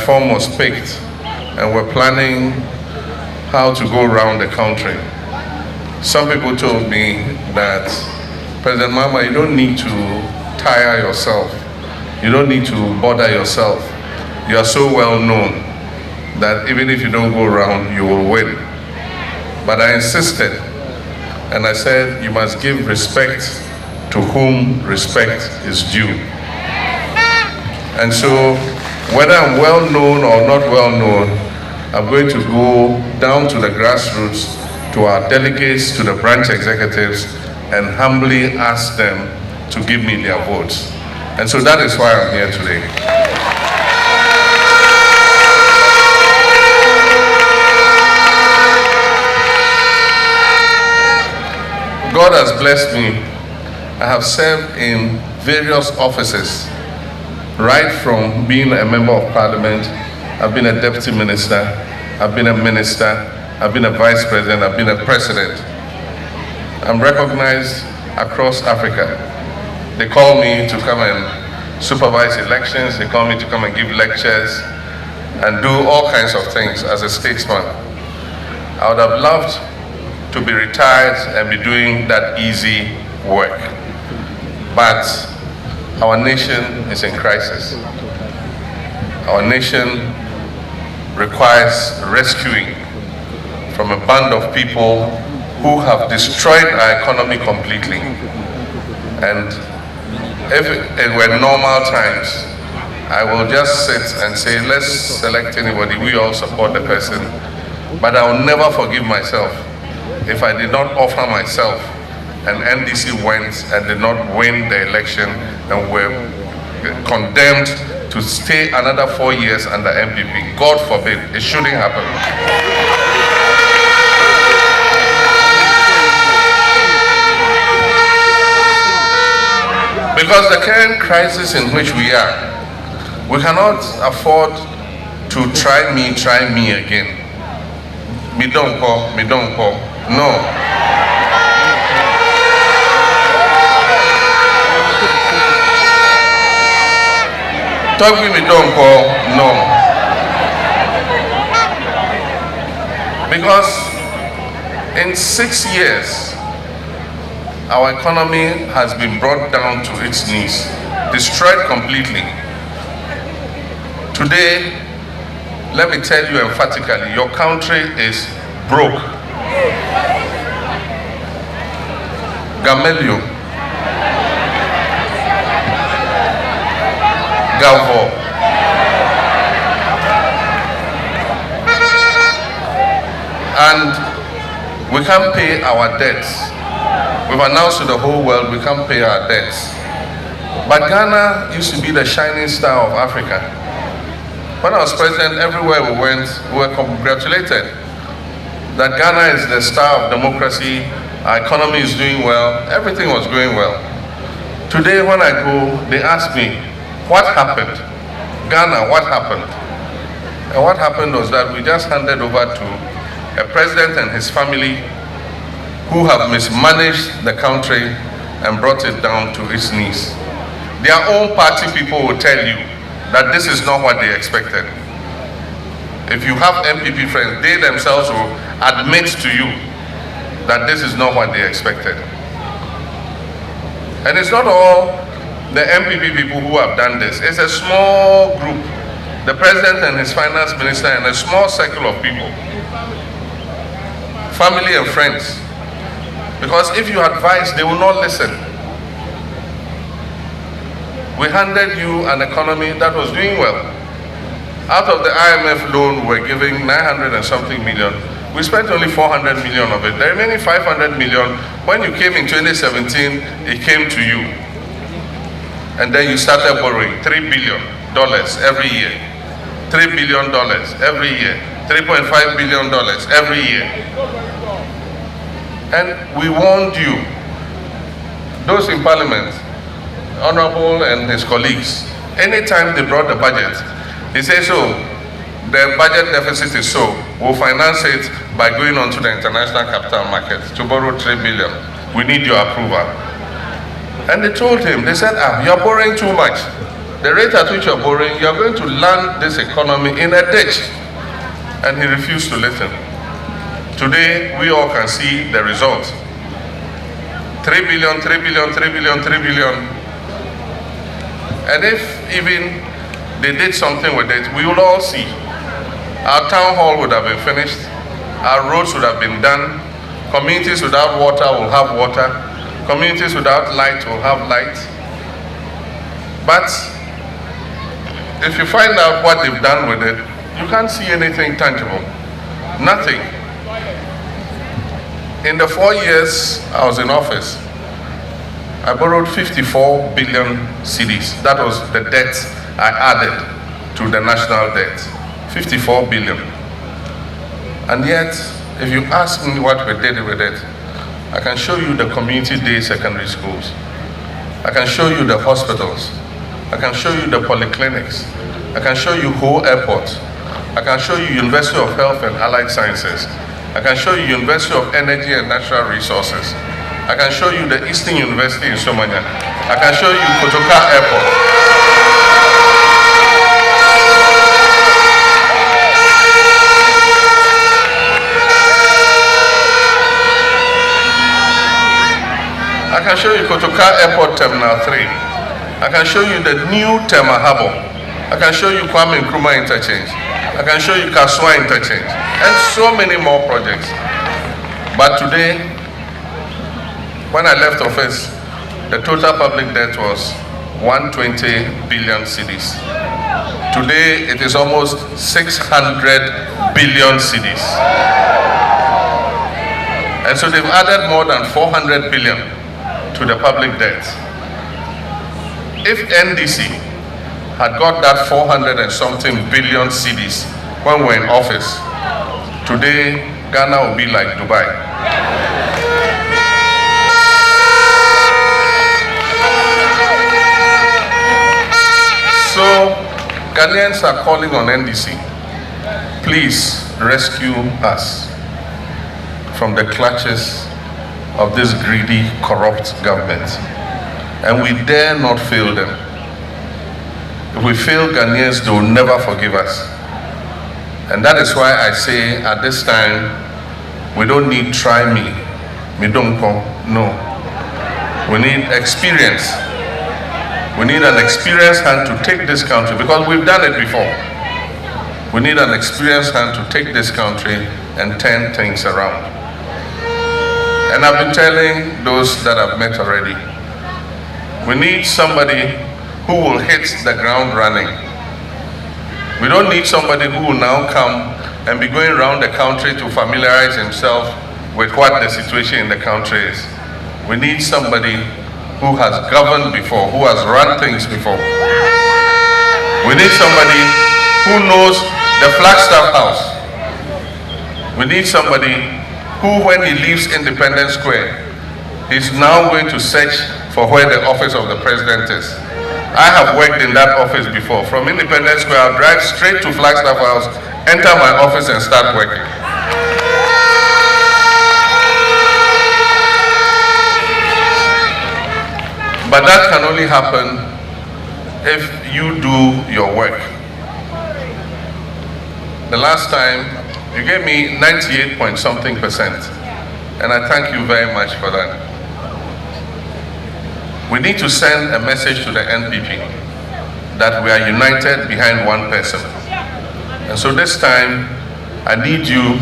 form was picked and we're planning how to go around the country, some people told me that, President Mahama, you don't need to tire yourself. You don't need to bother yourself. You are so well known that even if you don't go around, you will win. But I insisted, and I said, you must give respect to whom respect is due. And so, whether I'm well known or not well known, I'm going to go down to the grassroots, to our delegates, to the branch executives, and humbly ask them to give me their votes. And so that is why I'm here today. God has blessed me. I have served in various offices, right from being a member of parliament. I've been a deputy minister, I've been a minister, I've been a vice president, I've been a president. I'm recognized across Africa. They call me to come and supervise elections, they call me to come and give lectures and do all kinds of things as a statesman. I would have loved to be retired and be doing that easy work. But our nation is in crisis. Our nation requires rescuing from a band of people who have destroyed our economy completely. And if it were normal times, I will just sit and say, let's select anybody, we all support the person. But I will never forgive myself if I did not offer myself and NDC went and did not win the election and were condemned to stay another 4 years under MPP. God forbid, it shouldn't happen. Because the current crisis in which we are, we cannot afford to try me again. Me don't call. No. Talk me don't call. No. Because in 6 years, our economy has been brought down to its knees, destroyed completely. Today, let me tell you emphatically, your country is broke. Gamelio, Gavo, and we can't pay our debts. We've announced to the whole world we can't pay our debts. But Ghana used to be the shining star of Africa. When I was president, everywhere we went, we were congratulated that Ghana is the star of democracy, our economy is doing well, everything was going well. Today when I go, they ask me, what happened? Ghana, what happened? And what happened was that we just handed over to a president and his family who have mismanaged the country and brought it down to its knees. Their own party people will tell you that this is not what they expected. If you have MPP friends, they themselves will admit to you that this is not what they expected. And it's not all the MPP people who have done this. It's a small group, the president and his finance minister and a small circle of people, family and friends. Because if you advise, they will not listen. We handed you an economy that was doing well. Out of the IMF loan, we're giving 900 and something million. We spent only 400 million of it. The remaining 500 million, when you came in 2017, it came to you. And then you started borrowing $3 billion every year. $3 billion every year. $3.5 billion every year. And we warned you, those in parliament, Honorable and his colleagues, anytime they brought the budget, he says, so the budget deficit is so, we'll finance it by going on to the international capital market to borrow $3 billion. We need your approval. And they told him, they said, you're borrowing too much. the rate at which you're borrowing, you're going to land this economy in a ditch. And he refused to listen. Today, we all can see the results. 3 billion, 3 billion, 3 billion, 3 billion. And if even they did something with it, we would all see. Our town hall would have been finished. Our roads would have been done. Communities without water will have water. Communities without light will have light. But if you find out what they've done with it, you can't see anything tangible. Nothing. In the 4 years I was in office, I borrowed 54 billion cedis. That was the debt I added to the national debt. 54 billion. And yet, if you ask me what we did with it, I can show you the community day secondary schools. I can show you the hospitals. I can show you the polyclinics. I can show you whole airports. I can show you University of Health and Allied Sciences. I can show you University of Energy and Natural Resources. I can show you the Eastern University in Somalia. I can show you Kotoka Airport. I can show you Kotoka Airport Terminal 3. I can show you the new Tema Harbour. I can show you Kwame Nkrumah Interchange. I can show you Kaswa Interchange. And so many more projects. But today, when I left office, the total public debt was 120 billion cedis. Today, it is almost 600 billion cedis. And so they've added more than 400 billion to the public debt. If NDC had got that 400 and something billion cedis when we were in office, today Ghana will be like Dubai. So Ghanaians are calling on NDC, please rescue us from the clutches of this greedy, corrupt government. And we dare not fail them. If we fail Ghanaians, they will never forgive us. And that is why I say at this time, we don't need try me don't come. No. We need experience. We need an experienced hand to take this country, because we've done it before. We need an experienced hand to take this country and turn things around. And I've been telling those that I've met already, we need somebody who will hit the ground running. We don't need somebody who will now come and be going around the country to familiarize himself with what the situation in the country is. We need somebody who has governed before, who has run things before. We need somebody who knows the Flagstaff House. We need somebody who, when he leaves Independence Square, is now going to search for where the office of the president is. I have worked in that office before. From Independence Square, I'll drive straight to Flagstaff House, enter my office and start working. But that can only happen if you do your work. The last time, you gave me 98 point something percent, and I thank you very much for that. We need to send a message to the NPP that we are united behind one person. And so this time, I need you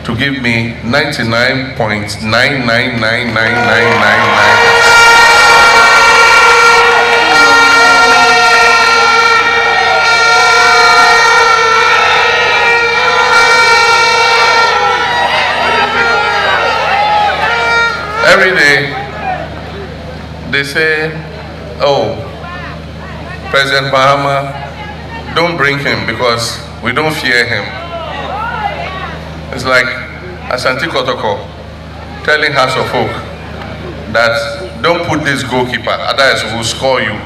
to give me 99.999999. Every day, they say, oh, President Mahama, don't bring him because we don't fear him. It's like Asante Kotoko telling House of Folk that don't put this goalkeeper, otherwise we'll score you.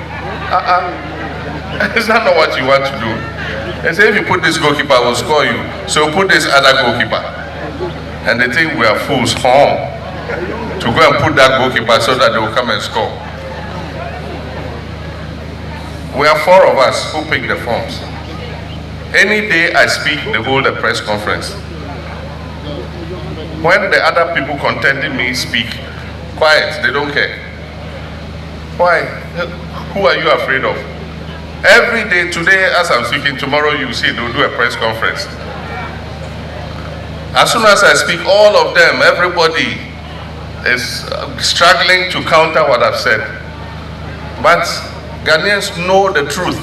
Is that not what you want to do? They say if you put this goalkeeper, we'll score you. So put this other goalkeeper. And they think we are fools, to go and put that goalkeeper so that they will come and score. We are 4 of us who pick the forms. Any day I speak, they hold a press conference. When the other people contending me speak, quiet, they don't care. Why? Who are you afraid of? Every day, today as I'm speaking, tomorrow you see they'll do a press conference. As soon as I speak, all of them, everybody is struggling to counter what I've said. But Ghanaians know the truth.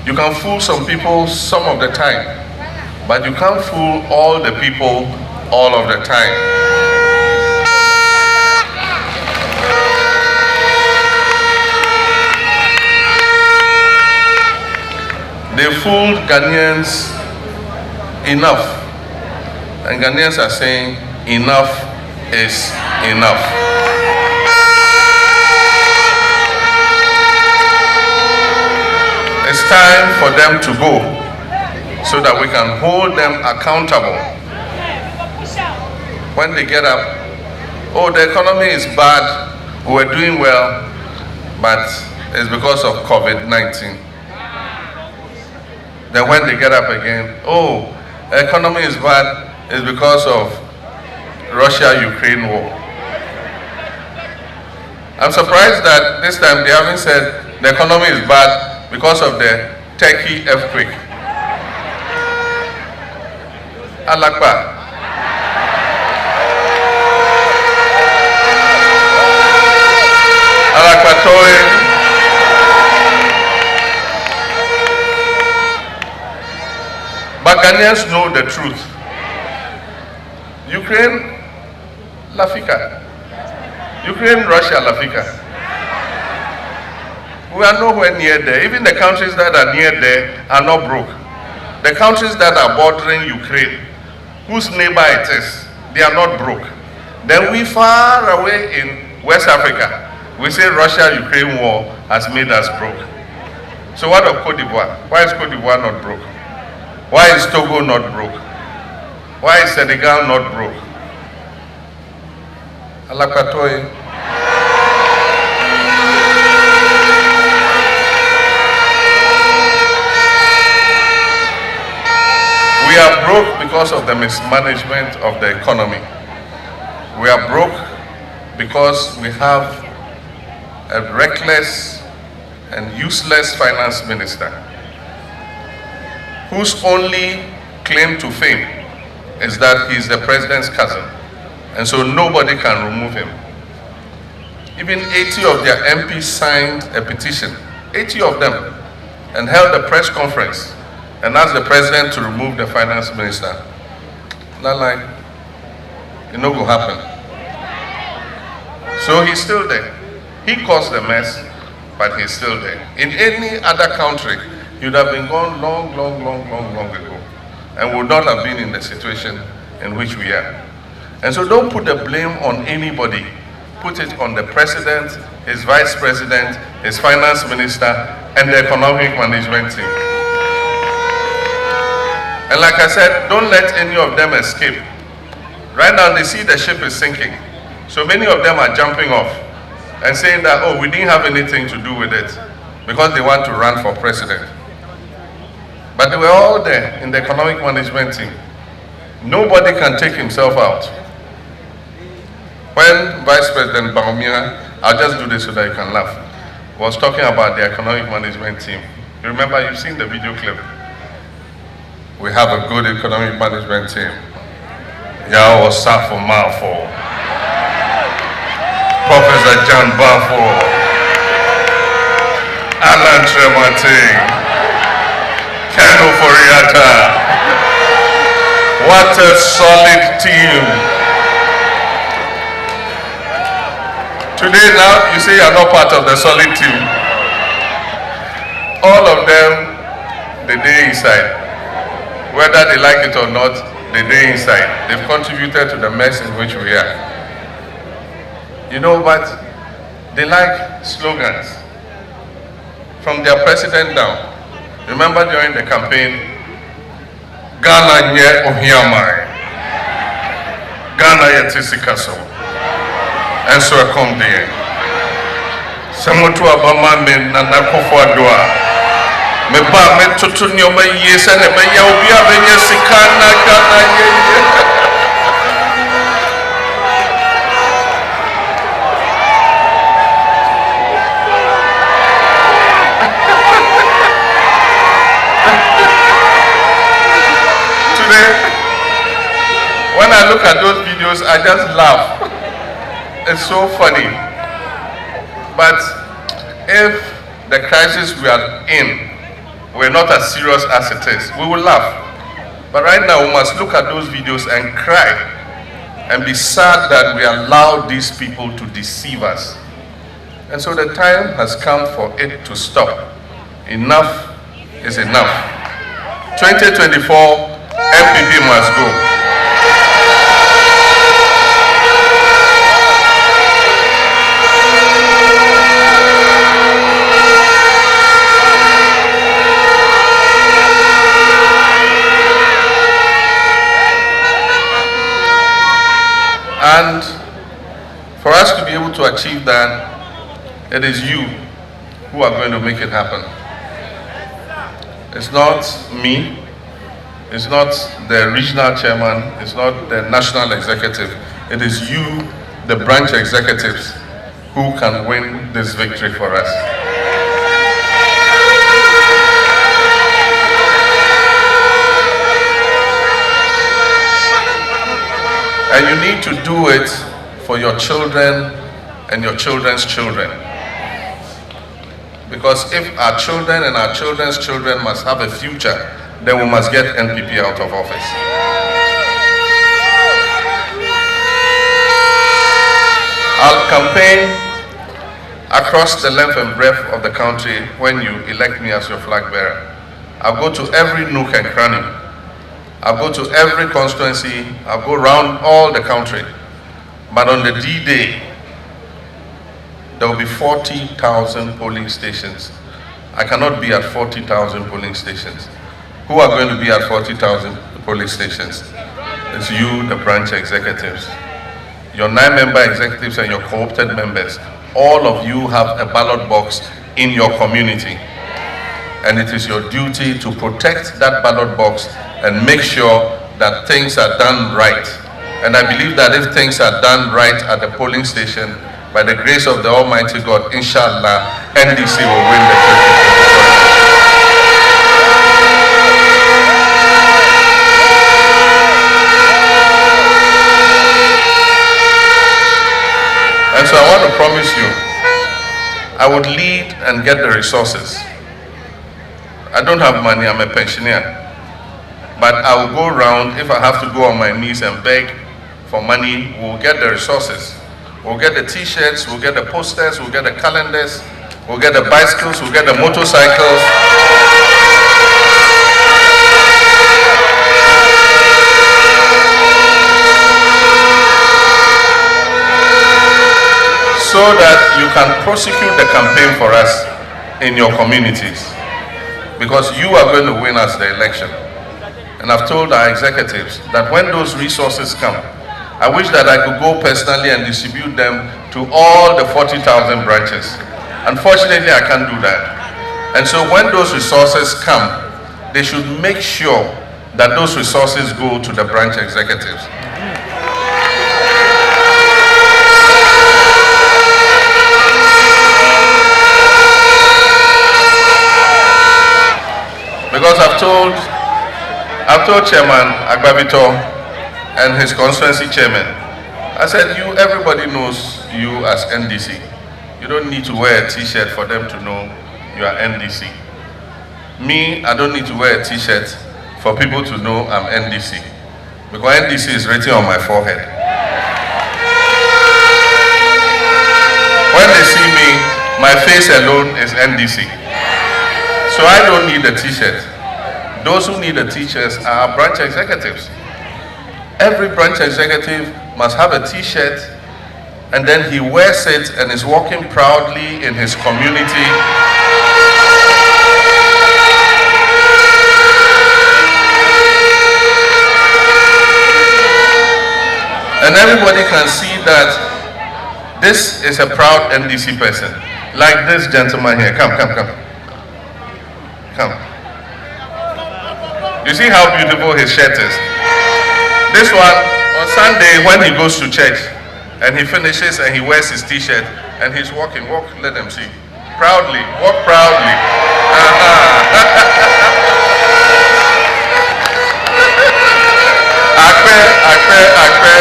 You can fool some people some of the time, but you can't fool all the people all of the time. They fooled Ghanaians enough. And Ghanaians are saying, enough is enough. It's time for them to go so that we can hold them accountable. When they get up, oh, the economy is bad, we're doing well, but it's because of COVID-19. Then when they get up again, oh, the economy is bad, it's because of Russia-Ukraine war. I'm surprised that this time they haven't said the economy is bad because of the Turkey earthquake. Alakba. Alakbatoy. But Ghanaians know the truth. Ukraine, Lafika. Ukraine, Russia, Lafika. We are nowhere near there. Even the countries that are near there are not broke. The countries that are bordering Ukraine, whose neighbor it is, they are not broke. Then we far away in West Africa, we say Russia-Ukraine war has made us broke. So what of Cote d'Ivoire? Why is Cote d'Ivoire not broke? Why is Togo not broke? Why is Senegal not broke? Alakatoy. We are broke because of the mismanagement of the economy. We are broke because we have a reckless and useless finance minister whose only claim to fame is that he's the president's cousin, and so nobody can remove him. Even 80 of their MPs signed a petition, 80 of them, and held a press conference and asked the president to remove the finance minister. Not like, it no go happen. So he's still there. He caused the mess, but he's still there. In any other country, he would have been gone long ago, and would not have been in the situation in which we are. And so don't put the blame on anybody. Put it on the president, his vice president, his finance minister, and the economic management team. And like I said, don't let any of them escape. Right now they see the ship is sinking. So many of them are jumping off and saying that, oh, we didn't have anything to do with it, because they want to run for president. But they were all there in the economic management team. Nobody can take himself out. When Vice President Baumia, I'll just do this so that you can laugh, was talking about the economic management team. You remember, you've seen the video clip. We have a good economic management team. Yao was for Malfo. Professor John Bafo. Alan Tremonti. Kano Foriata. What a solid team. Today now, you say you're not part of the solid team. All of them, they day inside. Whether they like it or not, they day inside. They've contributed to the mess in which we are. You know, but they like slogans. From their president down. Remember during the campaign, Ghana nye ohiamai, Ghana ye tisikaso, and so I come there. Samotu Abama men Nanako Doa. Me ba me tutu nyoma yesa ne be ya obi abenye sika na Ghana ye. Today, when I look at those videos, I just laugh. It's so funny. But if the crisis we are in were not as serious as it is, we will laugh. But right now, we must look at those videos and cry and be sad that we allowed these people to deceive us. And so the time has come for it to stop. Enough is enough. 2024, MPP must go. And for us to be able to achieve that, it is you who are going to make it happen. It's not me, it's not the regional chairman, it's not the national executive. It is you, the branch executives, who can win this victory for us. And you need to do it for your children and your children's children. Because if our children and our children's children must have a future, then we must get NPP out of office. I'll campaign across the length and breadth of the country when you elect me as your flag bearer. I'll go to every nook and cranny. I'll go to every constituency, I'll go around all the country. But on the D-Day, there will be 40,000 polling stations. I cannot be at 40,000 polling stations. Who are going to be at 40,000 polling stations? It's you, the branch executives. Your 9-member executives and your co-opted members. All of you have a ballot box in your community. And it is your duty to protect that ballot box and make sure that things are done right. And I believe that if things are done right at the polling station, by the grace of the Almighty God, inshallah, NDC will win the 2024. And so I want to promise you, I would lead and get the resources. I don't have money, I'm a pensioner. But I will go around. If I have to go on my knees and beg for money, we'll get the resources. We'll get the t-shirts, we'll get the posters, we'll get the calendars, we'll get the bicycles, we'll get the motorcycles. So that you can prosecute the campaign for us in your communities. Because you are going to win us the election. And I've told our executives that when those resources come, I wish that I could go personally and distribute them to all the 40,000 branches. Unfortunately, I can't do that. And so when those resources come, they should make sure that those resources go to the branch executives. Because I've told Chairman Agbabito and his constituency chairman, I said, everybody knows you as NDC. You don't need to wear a t-shirt for them to know you are NDC. Me, I don't need to wear a t-shirt for people to know I'm NDC. Because NDC is written on my forehead. When they see me, my face alone is NDC. So I don't need a t-shirt. Those who need the t-shirts are branch executives. Every branch executive must have a t-shirt, and then he wears it and is walking proudly in his community. And everybody can see that this is a proud NDC person. Like this gentleman here. Come. You see how beautiful his shirt is? This one, on Sunday when he goes to church and he finishes and he wears his t-shirt and he's walking, let them see. Proudly, walk proudly. Akpe.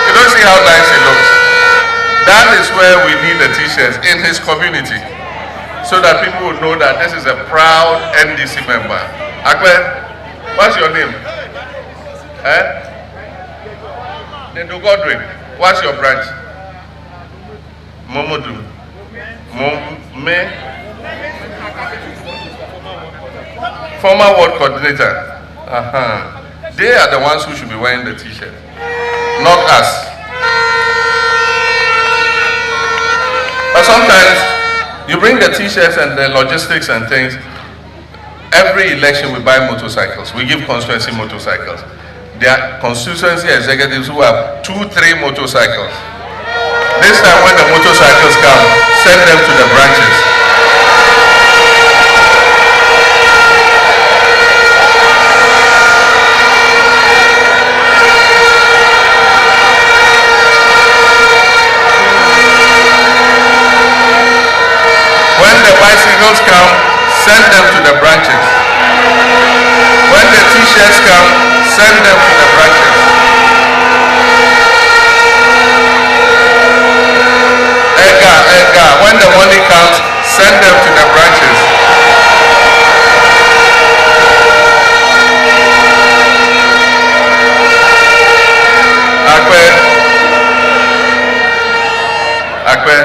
You don't see how nice he looks. That is where we need the t-shirts, in his community, so that people will know that this is a proud NDC member. Akpe, what's your name? Nendo Godwin. What's your branch? Momodu. Former ward coordinator. They are the ones who should be wearing the t-shirt, not us. But sometimes you bring the t-shirts and the logistics and things. Every election we buy motorcycles. We give constituency motorcycles. There are constituency executives who have 2-3 motorcycles. This time when the motorcycles come, send them to the branches. When the bicycles come, send them to the branches. When the t-shirts come, send them to the branches. Edgar, when the money comes, send them to the branches. Akpe.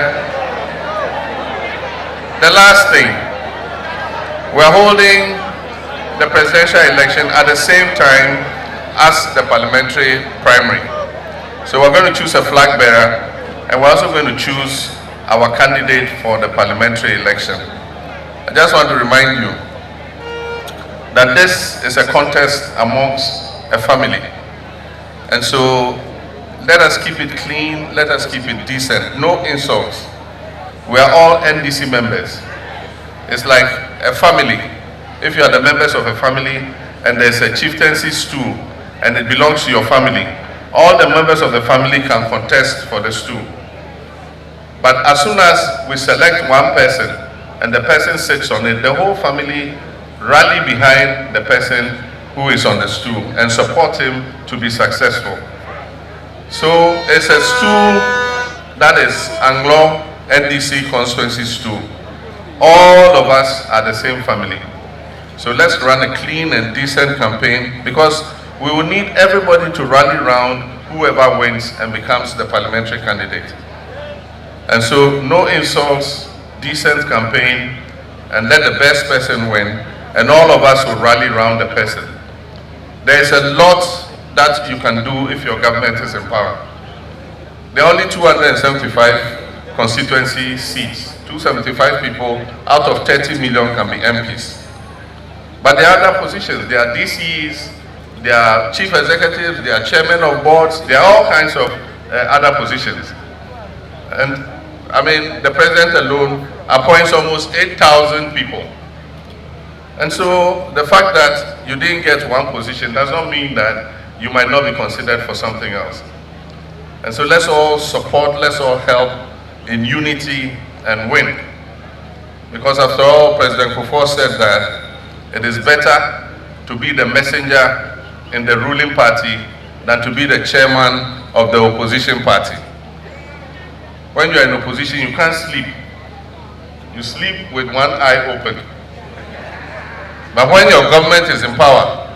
The last thing, we're holding the presidential election at the same time as the parliamentary primary. So we're going to choose a flag bearer, and we're also going to choose our candidate for the parliamentary election. I just want to remind you that this is a contest amongst a family. And so let us keep it clean, let us keep it decent, no insults. We are all NDC members. It's like a family. If you are the members of a family and there's a chieftaincy stool and it belongs to your family, all the members of the family can contest for the stool. But as soon as we select one person and the person sits on it, the whole family rally behind the person who is on the stool and support him to be successful. So it's a stool that is Anglo NDC constituency stool. All of us are the same family. So let's run a clean and decent campaign, because we will need everybody to rally around whoever wins and becomes the parliamentary candidate. And so no insults, decent campaign, and let the best person win, and all of us will rally around the person. There is a lot that you can do if your government is in power. There are only 275 constituency seats. 275 people out of 30 million can be MPs. But there are other positions. There are DCs, there are chief executives, there are chairmen of boards, there are all kinds of other positions. And I mean, the president alone appoints almost 8,000 people. And so the fact that you didn't get one position does not mean that you might not be considered for something else. And so let's all support, let's all help in unity and win. Because after all, President Kufuor said that it is better to be the messenger in the ruling party than to be the chairman of the opposition party. When you're in opposition, you can't sleep. You sleep with one eye open. But when your government is in power,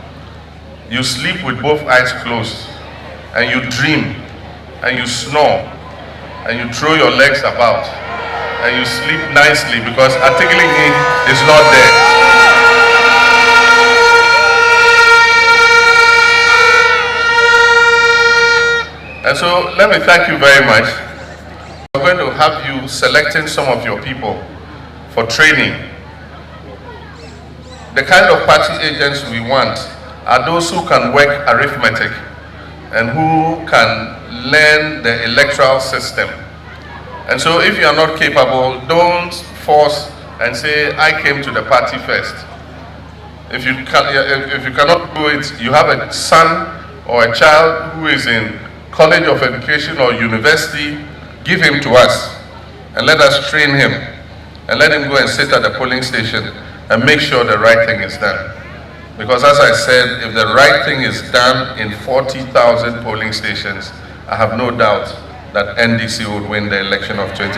you sleep with both eyes closed, and you dream, and you snore, and you throw your legs about, and you sleep nicely because Atigiligi is not there. And so let me thank you very much. We're going to have you selecting some of your people for training. The kind of party agents we want are those who can work arithmetic and who can learn the electoral system. And so if you are not capable, don't force and say, I came to the party first. If you cannot do it, you have a son or a child who is in college of education or university, give him to us and let us train him and let him go and sit at the polling station and make sure the right thing is done. Because as I said, if the right thing is done in 40,000 polling stations, I have no doubt that NDC would win the election of 2024.